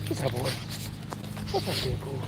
What's up, boy? What's up, kid? Cool.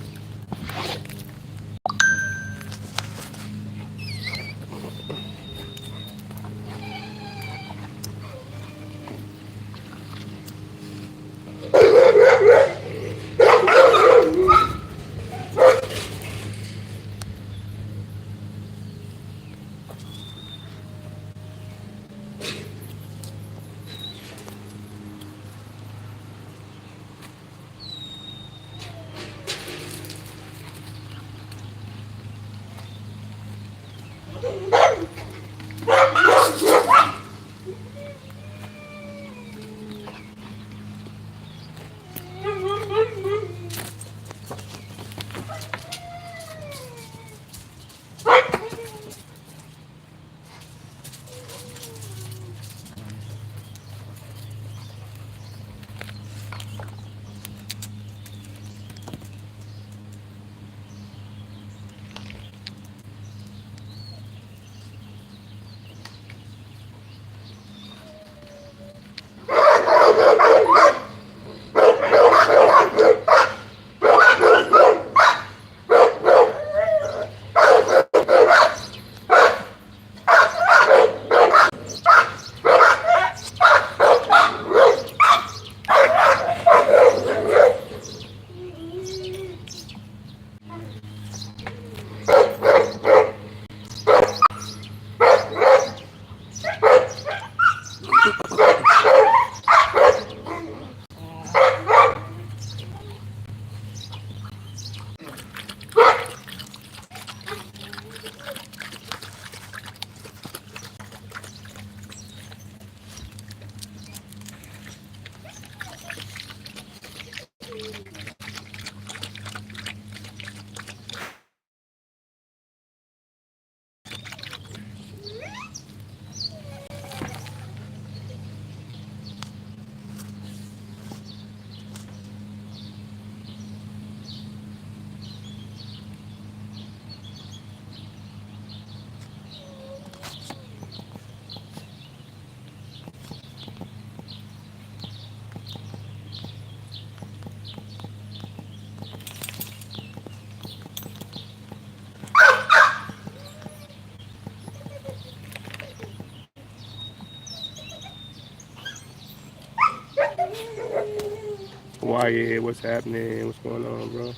Why, what's happening? What's going on, bro?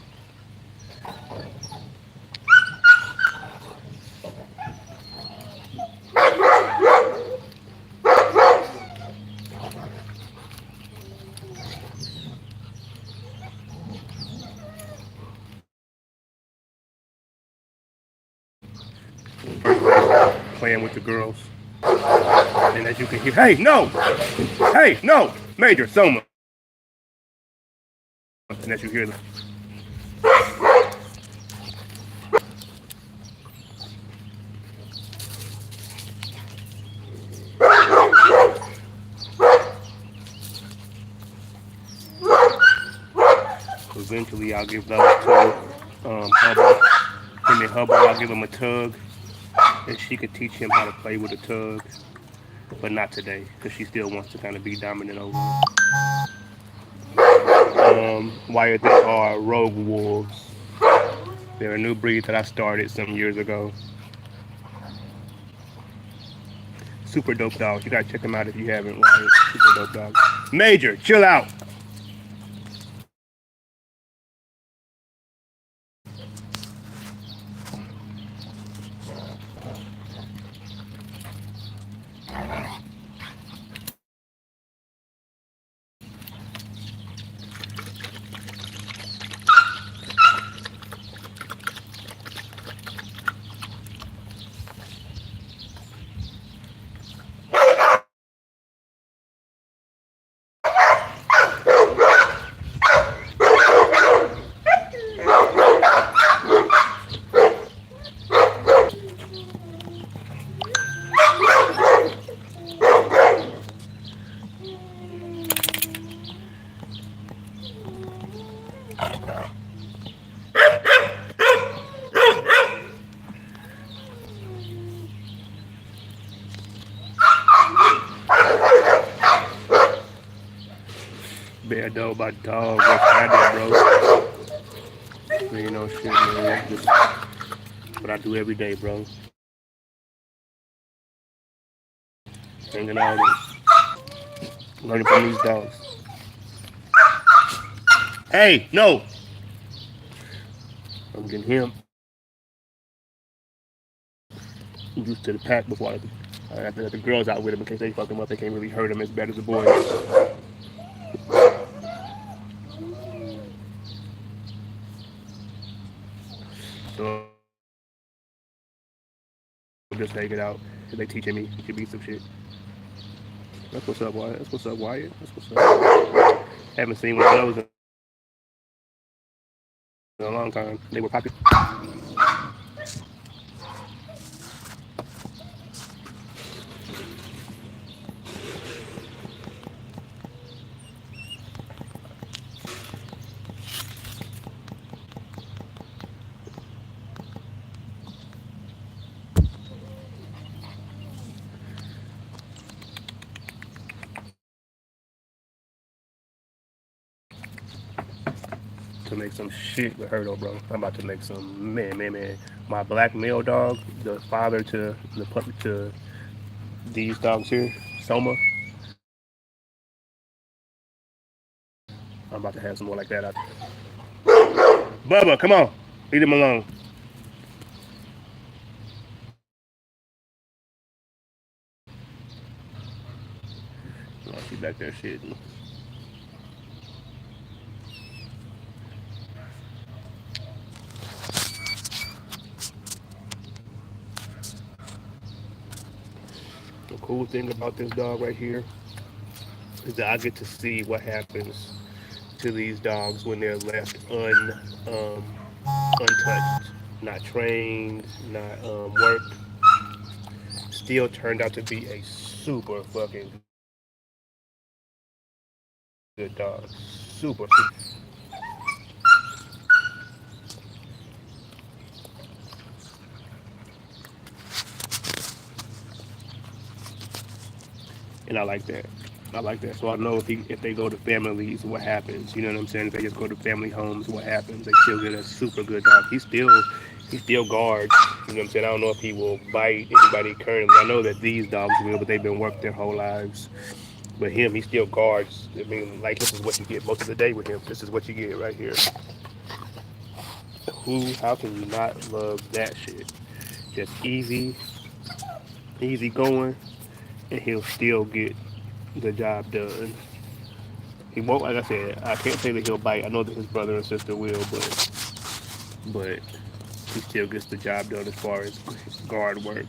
Playing with the girls. And as you can hear, hey, no! Hey, no! Major, Soma. And as you hear the eventually I'll give those to Hubble. And then Hubble, I'll give him a tug. And she could teach him how to play with a tug. But not today, because she still wants to kind of be dominant over him. Wyatt, they are rogue wolves. They're a new breed that I started some years ago. Super dope dogs. You gotta check them out if you haven't, Wyatt. Super dope dogs. Major, chill out. that dog, my dog, what's happening, bro? You know, shit, man. Just what I do every day, bro. Hanging out, learning from these dogs. Hey, no! I'm getting him used to the pack before I have to let the girls out with him in case they fuck him up. They can't really hurt him as bad as the boys. So just take it out. They teaching me to be some shit. That's what's up, Wyatt. That's what's up, Wyatt. That's what's up. Haven't seen one of those in a long time. They were popular. To make some shit with her though, bro. I'm about to make some man. My black male dog, the father to the puppy to these dogs here, Soma. I'm about to have some more like that out there. Bubba, come on. Leave him alone. Oh, she back there shitting. The cool thing about this dog right here is that I get to see what happens to these dogs when they're left untouched, not trained, not worked. Still turned out to be a super fucking good dog. Super. And I like that. I like that. So I know if they go to families, what happens. You know what I'm saying? If they just go to family homes, what happens? They still get a super good dog. He still guards. You know what I'm saying? I don't know if he will bite anybody currently. I know that these dogs will, but they've been worked their whole lives. But him, he still guards. I mean, like this is what you get most of the day with him. This is what you get right here. How can you not love that shit? Just easy going, and he'll still get the job done. He won't, like I said, I can't say that he'll bite. I know that his brother and sister will, but he still gets the job done as far as guard work.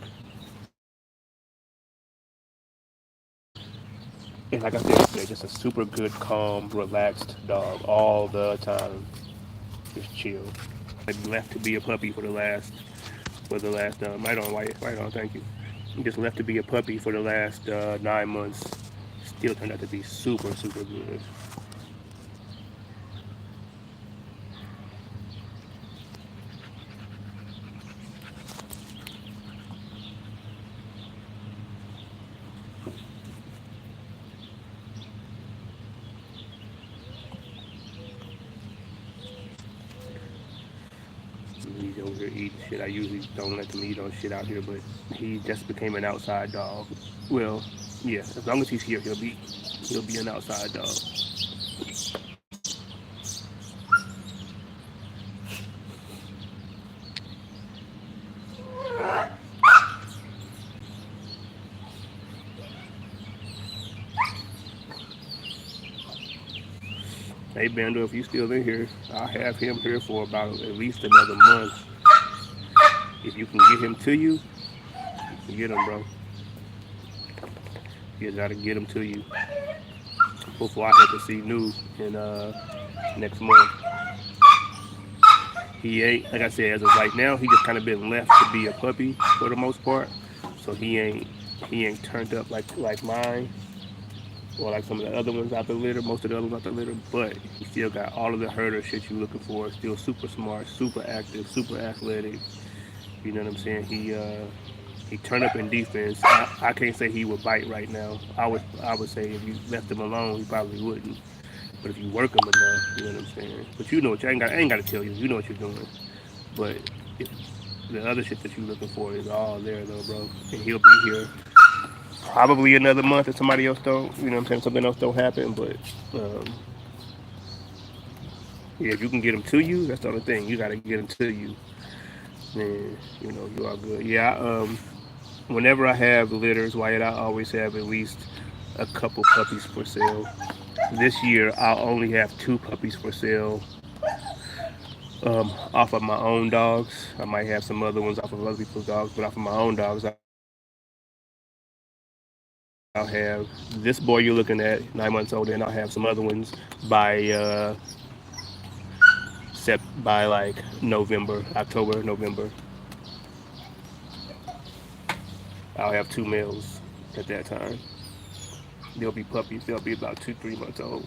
And like I said, they're just a super good, calm, relaxed dog all the time. Just chill. I'd left to be a puppy for the last right on, White, right on, thank you. He just left to be a puppy for the last 9 months. Still turned out to be super good. He's over here eating shit. I usually don't let them eat on shit out here, but he just became an outside dog. Well, yeah, as long as he's here, he'll be an outside dog. Hey Bando, if you still in here, I'll have him here for about at least another month. If you can get him to you, get him, bro. You gotta get him to you before I have to see New in next month. He ain't, like I said, as of right now, he just kind of been left to be a puppy for the most part. So he ain't turned up like mine or like some of the other ones out the litter. Most of the other ones out the litter, but he still got all of the herder shit you looking for. Still super smart, super active, super athletic. You know what I'm saying? He turned up in defense. I can't say he would bite right now. I would say if you left him alone, he probably wouldn't. But if you work them enough, you know what I'm saying. But you know what I ain't got to tell you. You know what you're doing. But if the other shit that you're looking for is all there though, bro, and he'll be here probably another month if somebody else don't. You know what I'm saying? Something else don't happen, but um, yeah, if you can get them to you, that's the only thing. You gotta get them to you, then you know you are good. Yeah, whenever I have litters, Wyatt, I always have at least a couple puppies for sale. This year, I'll only have two puppies for sale off of my own dogs. I might have some other ones off of other people's dogs, but off of my own dogs, I'll have this boy you're looking at, 9 months old, and I'll have some other ones by by like November, October, November. I'll have two males at that time. They'll be puppies. They'll be about 2, 3 months old.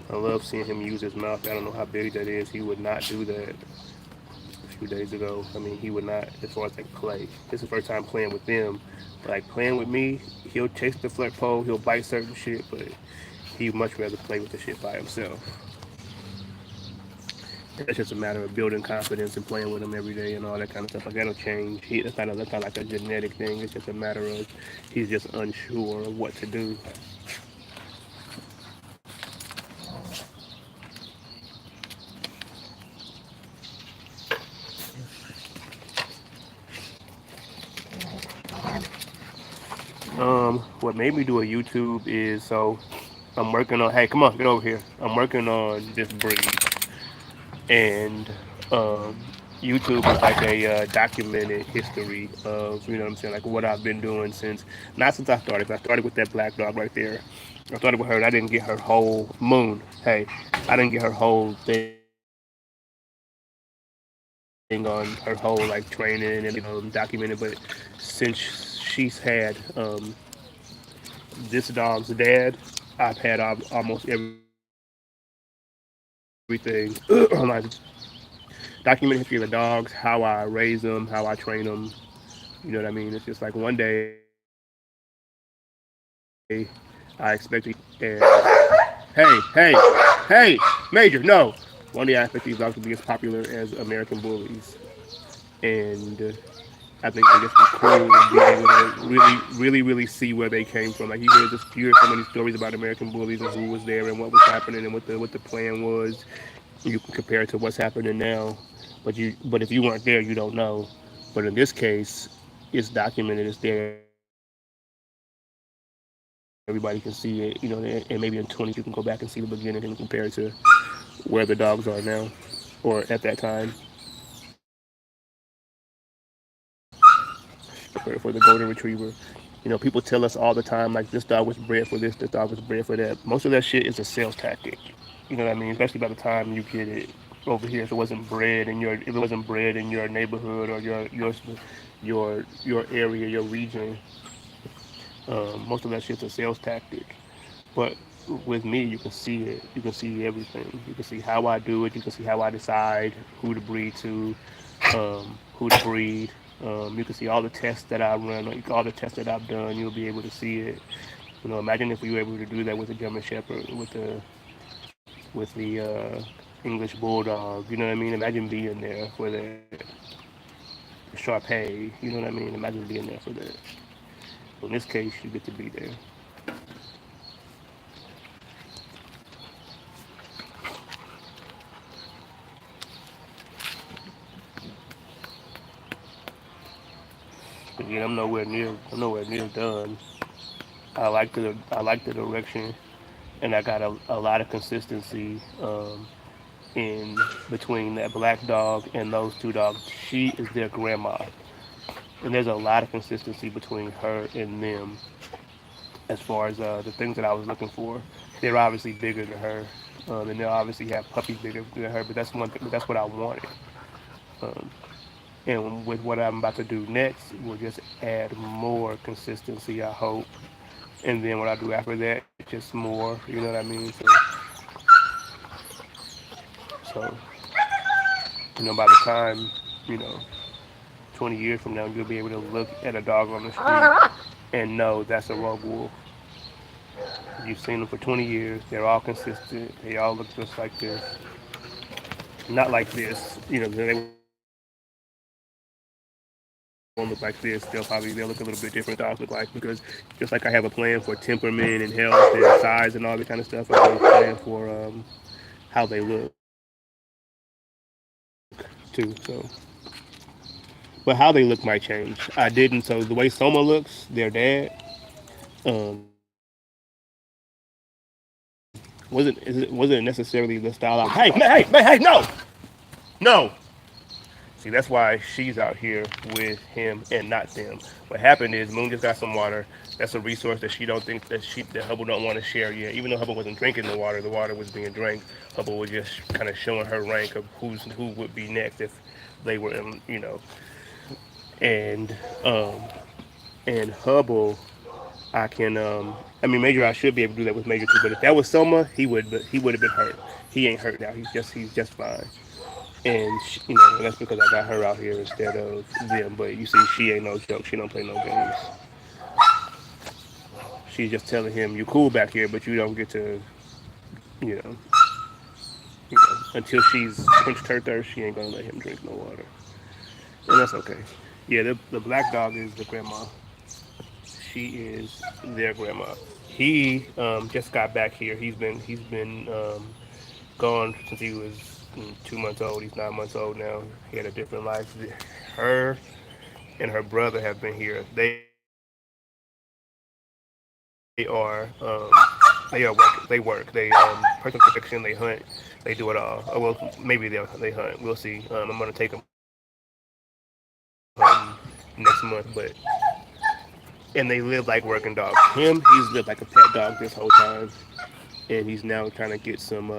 I love seeing him use his mouth. I don't know how big that is. He would not do that a few days ago. I mean, he would not, as far as like play. This is the first time playing with them. But like playing with me, he'll chase the flirt pole, he'll bite certain shit, but he'd much rather play with the shit by himself. It's just a matter of building confidence and playing with him every day and all that kind of stuff. Like that'll change. That's not like a genetic thing. It's just a matter of he's just unsure of what to do. What made me do a YouTube is so I'm working on. Hey, come on, get over here. I'm working on this breed, and um, YouTube is like a documented history of you know what I'm saying, like what I've been doing since not since I started. 'Cause I started with that black dog right there. I started with her. And I didn't get her whole moon. Hey, I didn't get her whole thing on her whole like training and everything documented. But since she's had this dog's dad, I've had almost everything like documented history of the dogs, how I raise them, how I train them. You know what I mean? It's just like one day I expect these dogs to be as popular as hey, Major, no. One day I expect these dogs to be as popular as American bullies, and I think it would just be cool to be able to really see where they came from. Like you hear so many stories about American bullies and who was there and what was happening and what the plan was. You can compare it to what's happening now, but if you weren't there, you don't know. But in this case, it's documented. It's there. Everybody can see it. You know, and maybe in 20 years you can go back and see the beginning and compare it to where the dogs are now or at that time for the golden retriever. You know, people tell us all the time like this dog was bred for this dog was bred for that. Most of that shit is a sales tactic. You know what I mean? Especially by the time you get it over here, if it wasn't bred in your neighborhood or your area, your region, most of that shit's a sales tactic. But with me, you can see it. You can see everything. You can see how I do it. You can see how I decide who to breed to, who to breed. You can see all the tests that I run, like all the tests that I've done. You'll be able to see it. You know, imagine if we were able to do that with the German Shepherd, with the English Bulldog. You know what I mean? Imagine being there for that. The Sharpei. You know what I mean? Imagine being there for that. So in this case, you get to be there. Again, I'm nowhere near done. I like the direction, and I got a lot of consistency in between that black dog and those two dogs. She is their grandma, and there's a lot of consistency between her and them as far as the things that I was looking for. They're obviously bigger than her, and they obviously have puppies bigger than her. But that's one thing. But that's what I wanted. Um, and with what I'm about to do next, we'll just add more consistency. I hope, and then what I do after that, just more. You know what I mean? So by the time, you know, 20 years from now, you'll be able to look at a dog on the street and know that's a rogue wolf. You've seen them for 20 years. They're all consistent. They all look just like this. Not like this. They won't look like this. They'll look a little bit different. Dogs look like because just like I have a plan for temperament and health and size and all that kind of stuff, I have a plan for how they look too. But how they look might change. I didn't. So the way Soma looks, their dad, wasn't necessarily the style. Hey, no, no. See, that's why she's out here with him and not them. What happened is Moon just got some water. That's a resource that she don't think that Hubble don't want to share yet. Even though Hubble wasn't drinking the water was being drank. Hubble was just kind of showing her rank of who would be next if they were in. And um and Hubble, I mean Major I should be able to do that with Major too. But if that was Soma, he would have been hurt. He ain't hurt now. He's just fine. And that's because I got her out here instead of them. But you see, she ain't no joke. She don't play no games. She's just telling him, "You cool back here, but you don't get to, you know, until she's quenched her thirst, she ain't gonna let him drink no water." And that's okay. Yeah, the black dog is the grandma. She is their grandma. He just got back here. He's been gone since he was 2 months old. He's 9 months old now. He had a different life. Her and her brother have been here. They are work. They work. They personal protection. They hunt. They do it all. Oh, well, maybe they hunt. We'll see. I'm gonna take them next month, but and they live like working dogs. He's lived like a pet dog this whole time, and he's now trying to get some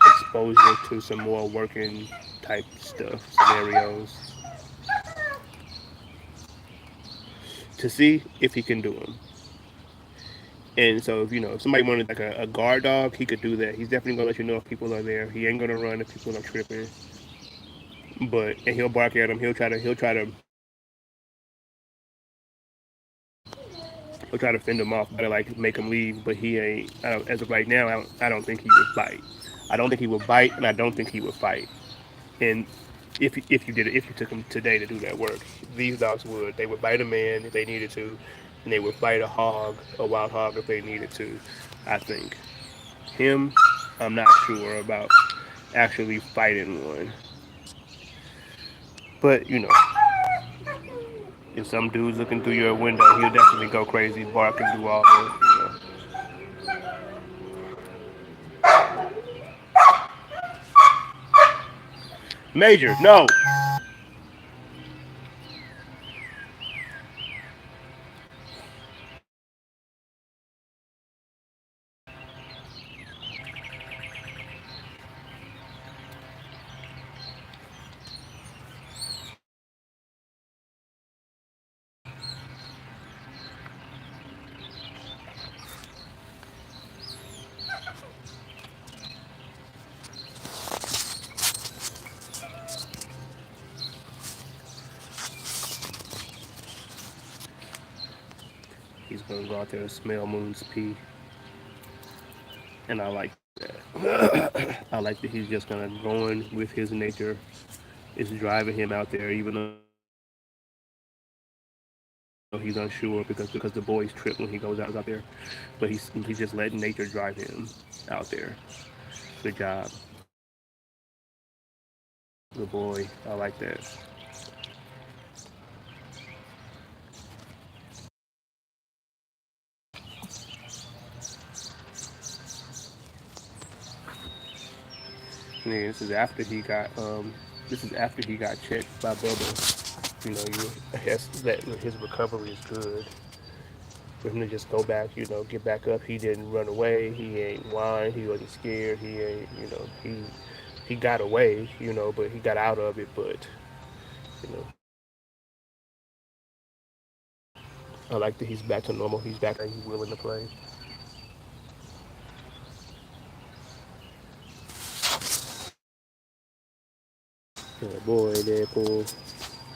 exposure to some more working type stuff scenarios to see if he can do them. And so, if somebody wanted like a guard dog, he could do that. He's definitely gonna let you know if people are there. He ain't gonna run if people are tripping. And he'll bark at them. He'll try to fend them off, but like make them leave. But he ain't. As of right now, I don't think he would bite. I don't think he would bite, and I don't think he would fight. And if you took him today to do that work, these dogs would. They would bite a man if they needed to, and they would bite a wild hog if they needed to. I think him, I'm not sure about actually fighting one, but if some dude's looking through your window, he'll definitely go crazy, bark and do all that. Major, no. He's gonna go out there and smell Moon's pee, and I like that. I like that he's just gonna going with his nature. It's driving him out there, even though he's unsure because the boys trip when he goes out there. But he's just letting nature drive him out there. Good job, good boy. I like that. Yeah, this is after he got checked by Bubba. That his recovery is good. For him to just go back, get back up. He didn't run away. He ain't whined. He wasn't scared. He ain't, he got away, but he got out of it. But you know, I like that he's back to normal. He's back and he's willing to play. Yeah, boy, Deadpool.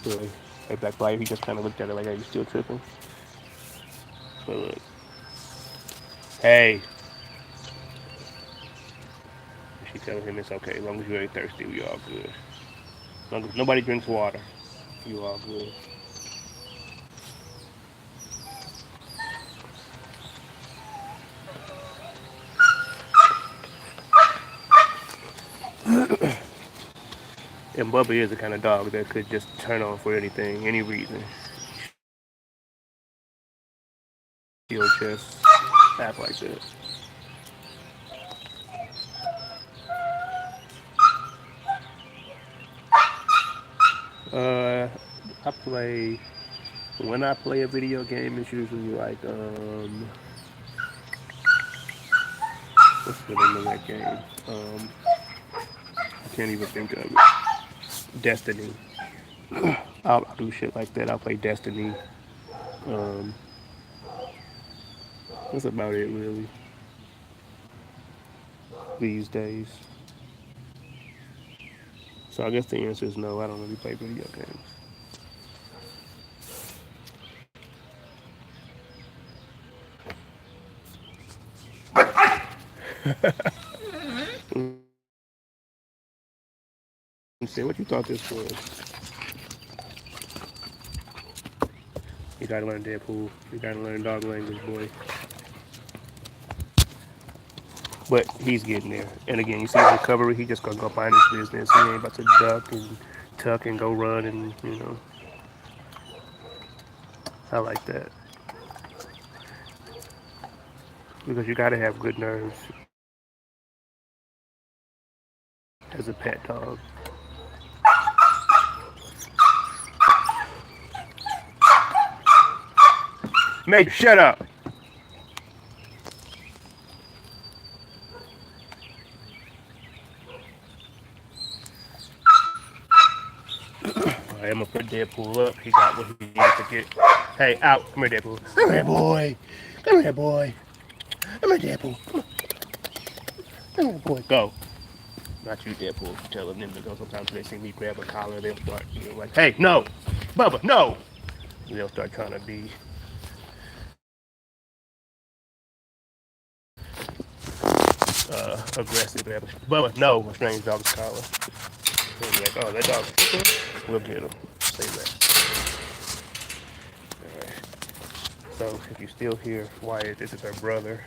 Really. Hey, Black Fire, he just kind of looked at her like, hey, you still tripping? But look. Hey. She telling him it's okay. As long as you ain't thirsty, we all good. As long as nobody drinks water, you all good. And Bubba is the kind of dog that could just turn on for anything, any reason. He'll just act like that. Uh, I play when I play a video game. It's usually like what's the name of that game? I can't even think of it. Destiny. I'll do shit like that. I'll play Destiny. Um, that's about it really these days. So I guess the answer is no. I don't really play video games. Say what you thought this was. You gotta learn Deadpool. You gotta learn dog language, boy. But he's getting there. And again, you see his recovery, he just gonna go find his business. He ain't about to duck and tuck and go run and, you know. I like that. Because you gotta have good nerves as a pet dog. Major, shut up! Alright, I'm gonna put Deadpool up. He got what he needed to get. Hey, out. Come here, Deadpool. Come here, boy. Come here, boy. Come here, Deadpool. Come here, boy. Go. Not you, Deadpool. Telling them to go. Sometimes they see me grab a collar, they'll start, you know, like, hey, no! Bubba, no! They'll start trying to be aggressive. Bubba, no! A strange dog's collar. They'll be like, oh, that dog's tripping? We'll get him. Say that. Alright. So, if you still hear Wyatt, this is her brother.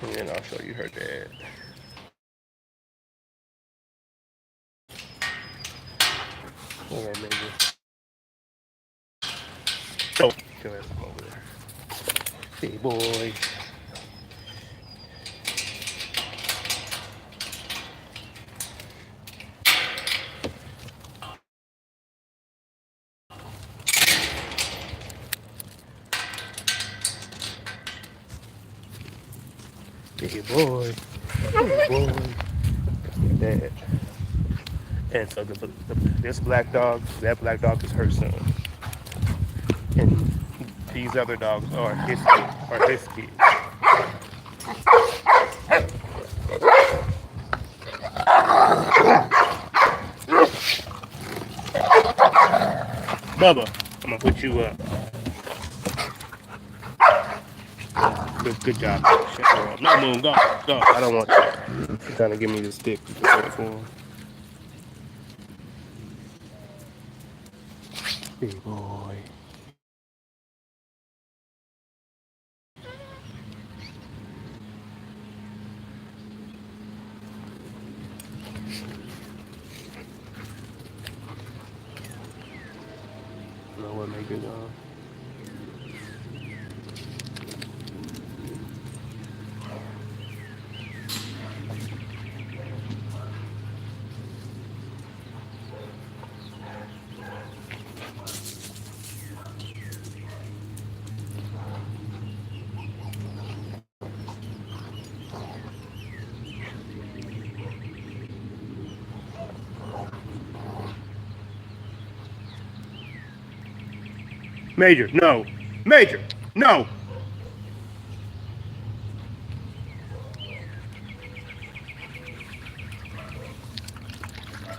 And then I'll show you her dad. Alright, maybe. Oh, go ahead, come over there. Hey, boy. Hey, boy. Hey, boy. Dad. And so this black dog, that black dog is her son. And these other dogs are his kids. Bubba, I'm gonna put you up. Good job. Shut her up. No, Moon, go. I don't want that. You're trying to give me the stick. You can hold it for him. Hey, boy. You know what make it Major, no. Major, no.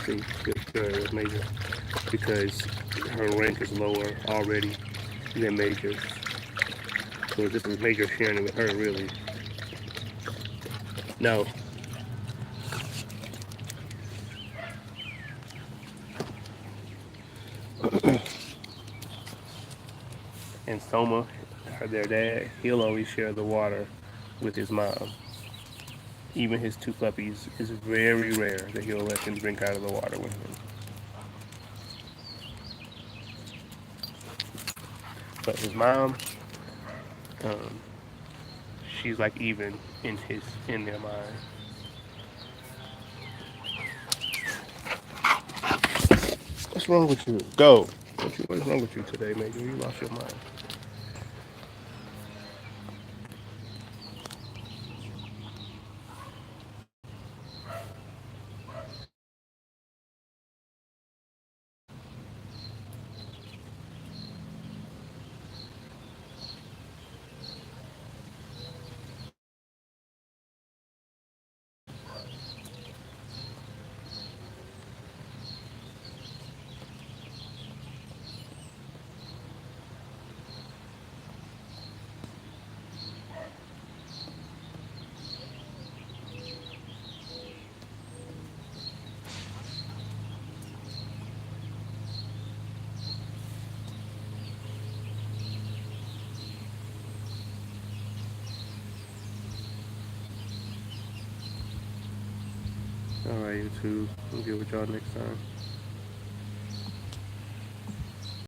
See, with Major, because her rank is lower already than Major's. So this is Major sharing it with her, really. No. And Soma, their dad, he'll always share the water with his mom. Even his two puppies, it's very rare that he'll let them drink out of the water with him. But his mom, um, she's like even in their mind. What's wrong with you? Go. What's wrong with you today, Major? You lost your mind. All right, YouTube. We'll get with y'all next time.